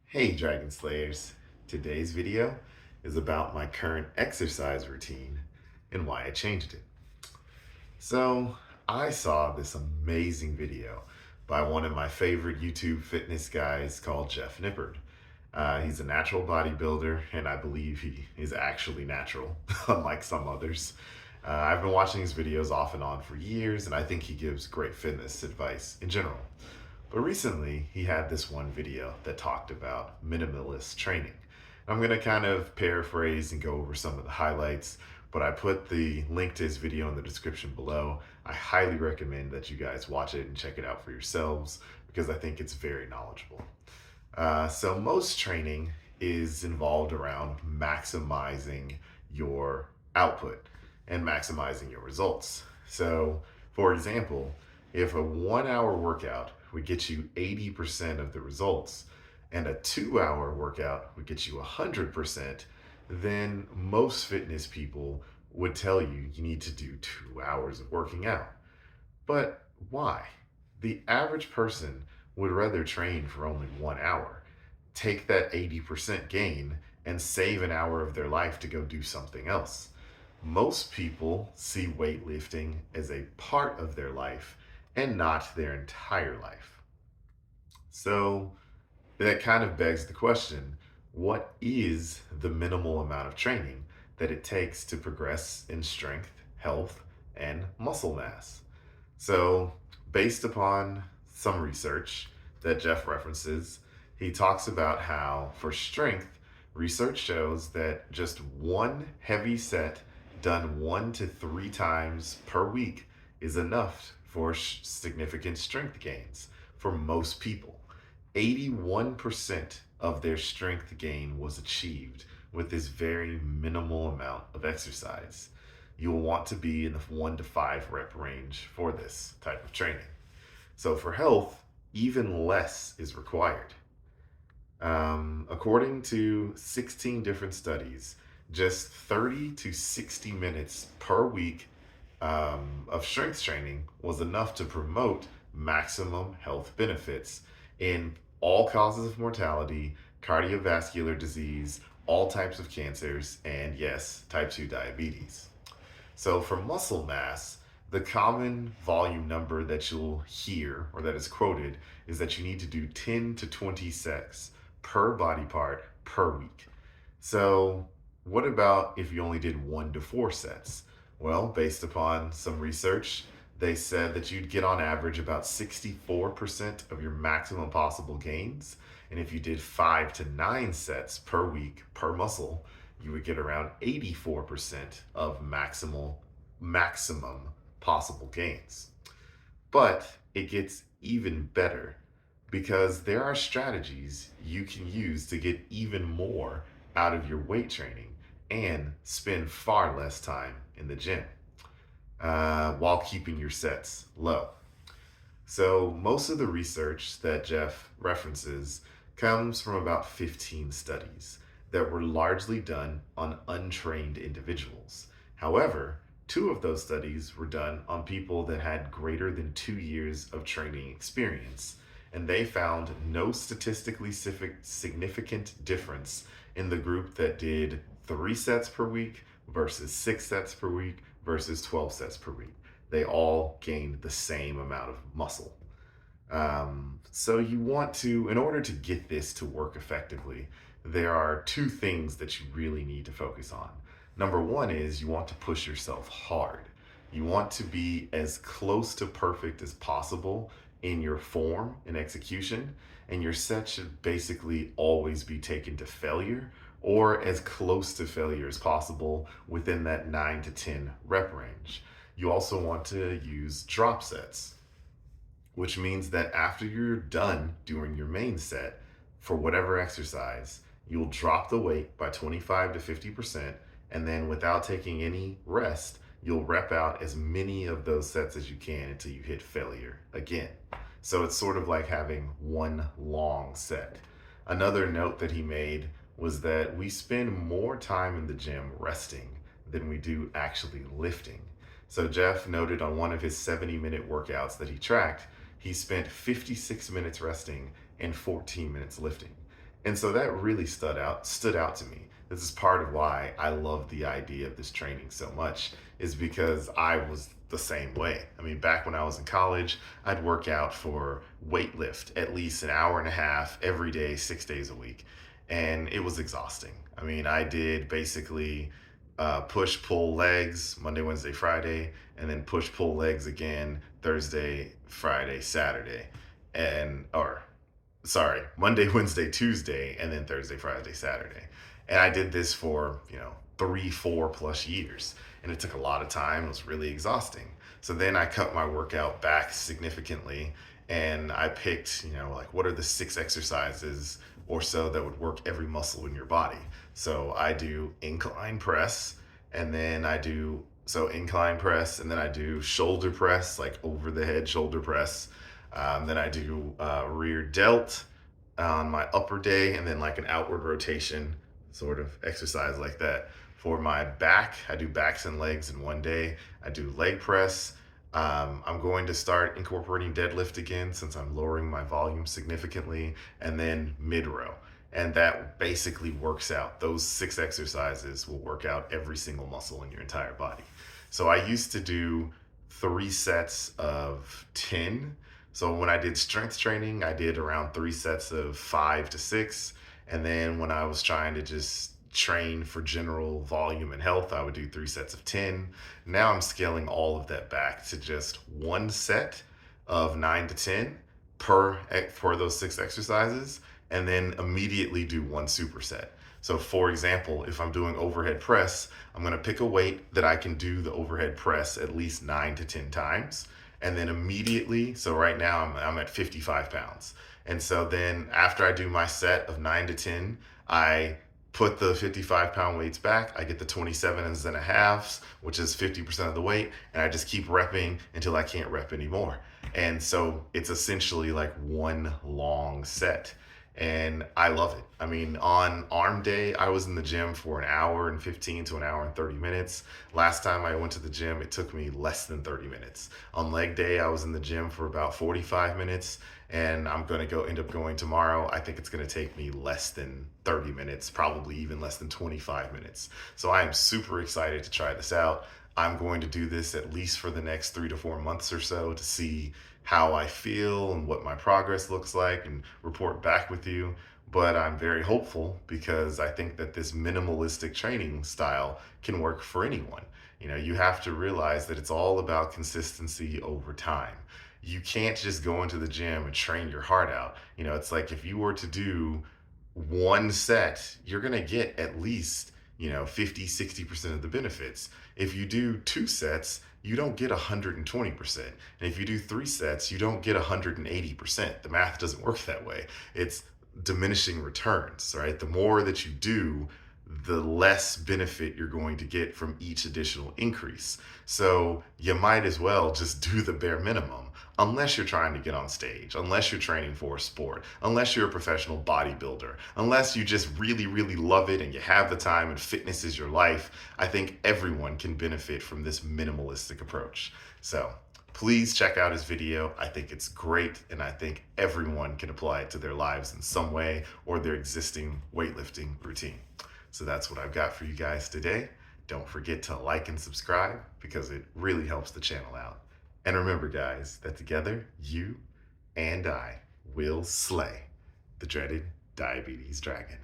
Hey Dragon Slayers, today's video is about my current exercise routine and why I changed it. So, I saw this amazing video by one of my favorite YouTube fitness guys called Jeff Nippard. He's a natural bodybuilder, and I believe he is actually natural, unlike some others. I've been watching his videos off and on for years, and I think he gives great fitness advice in general. But recently, he had this one video that talked about minimalist training. I'm going to kind of paraphrase and go over some of the highlights, but I put the link to his video in the description below. I highly recommend that you guys watch it and check it out for yourselves because I think it's very knowledgeable. So most training is involved around maximizing your output and maximizing your results. So, for example, if a 1 hour workout would get you 80% of the results and a 2 hour workout would get you 100%, then most fitness people would tell you you need to do 2 hours of working out. But why? The average person would rather train for only 1 hour, take that 80% gain, and save an hour of their life to go do something else. Most people see weightlifting as a part of their life and not their entire life. So that kind of begs the question, what is the minimal amount of training that it takes to progress in strength, health, and muscle mass? So, based upon some research that Jeff references, he talks about how for strength, research shows that just one heavy set done 1 to 3 times per week is enough for significant strength gains for most people. 81% of their strength gain was achieved with this very minimal amount of exercise. You'll want to be in the 1 to 5 rep range for this type of training. So for health, even less is required. According to 16 different studies, just 30 to 60 minutes per week of strength training was enough to promote maximum health benefits in all causes of mortality, cardiovascular disease, all types of cancers, and yes, type 2 diabetes. So for muscle mass, the common volume number that you'll hear or that is quoted is that you need to do 10 to 20 sets per body part per week. So what about if you only did 1 to 4 sets? Well, based upon some research, they said that you'd get on average about 64% of your maximum possible gains. And if you did 5 to 9 sets per week per muscle, you would get around 84% of maximum possible gains. But it gets even better because there are strategies you can use to get even more out of your weight training and spend far less time in the gym while keeping your sets low. So most of the research that Jeff references comes from about 15 studies that were largely done on untrained individuals. However, 2 of those studies were done on people that had greater than 2 years of training experience, and they found no statistically significant difference in the group that did 3 sets per week versus 6 sets per week versus 12 sets per week. They all gained the same amount of muscle. So you want to, in order to get this to work effectively, there are 2 things that you really need to focus on. Number one is you want to push yourself hard. You want to be as close to perfect as possible in your form and execution, and your set should basically always be taken to failure or as close to failure as possible within that 9 to 10 rep range. You also want to use drop sets, which means that after you're done doing your main set for whatever exercise, you'll drop the weight by 25 to 50%, and then without taking any rest, you'll rep out as many of those sets as you can until you hit failure again. So it's sort of like having one long set. Another note that he made was that we spend more time in the gym resting than we do actually lifting. So Jeff noted on one of his 70-minute workouts that he tracked, he spent 56 minutes resting and 14 minutes lifting. And so that really stood out to me. This is part of why I love the idea of this training so much, is because I was the same way. I mean, back when I was in college, I'd work out for weightlift at least an hour and a half every day, 6 days a week. And it was exhausting. I mean, I did basically push pull legs Monday, Wednesday, Friday, and then push pull legs again Thursday, Friday, Saturday. And, or sorry, Monday, Wednesday, Tuesday, and then Thursday, Friday, Saturday. And I did this for, 3, 4 plus years. And it took a lot of time. It was really exhausting. So then I cut my workout back significantly, and I picked, like, what are the 6 exercises or so that would work every muscle in your body. So I do incline press, and then I do incline press, and then I do shoulder press, like over the head shoulder press. Then I do rear delt on my upper day, and then like an outward rotation sort of exercise like that. For my back, I do backs and legs in one day. I do leg press. I'm going to start incorporating deadlift again since I'm lowering my volume significantly, and then mid row. And that basically works out. Those 6 exercises will work out every single muscle in your entire body. So I used to do 3 sets of 10. So when I did strength training, I did around 3 sets of 5 to 6. And then when I was trying to just train for general volume and health, I would do 3 sets of 10. Now I'm scaling all of that back to just 1 set of 9 to 10 for those 6 exercises, and then immediately do one superset. So for example, if I'm doing overhead press, I'm going to pick a weight that I can do the overhead press at least 9 to 10 times. And then immediately, so right now I'm at 55 pounds. And so then after I do my set of 9 to 10, I put the 55-pound weights back. I get the 27s and a halves, which is 50% of the weight. And I just keep repping until I can't rep anymore. And so it's essentially like one long set. And I love it. I mean, on arm day, I was in the gym for an hour and 15 to an hour and 30 minutes. Last time I went to the gym, it took me less than 30 minutes. On leg day, I was in the gym for about 45 minutes, and I'm going to end up going tomorrow. I think it's going to take me less than 30 minutes, probably even less than 25 minutes. So I am super excited to try this out. I'm going to do this at least for the next 3 to 4 months or so to see how I feel and what my progress looks like and report back with you. But I'm very hopeful because I think that this minimalistic training style can work for anyone. You have to realize that it's all about consistency over time. You can't just go into the gym and train your heart out. It's like if you were to do 1 set, you're going to get at least 50, 60% of the benefits. If you do 2 sets, you don't get 120%. And if you do 3 sets, you don't get 180%. The math doesn't work that way. It's diminishing returns, right? The more that you do, the less benefit you're going to get from each additional increase. So you might as well just do the bare minimum. Unless you're trying to get on stage, unless you're training for a sport, unless you're a professional bodybuilder, unless you just really, really love it and you have the time and fitness is your life, I think everyone can benefit from this minimalistic approach. So please check out his video. I think it's great, and I think everyone can apply it to their lives in some way or their existing weightlifting routine. So that's what I've got for you guys today. Don't forget to like and subscribe because it really helps the channel out. And remember, guys, that together, you and I will slay the dreaded diabetes dragon.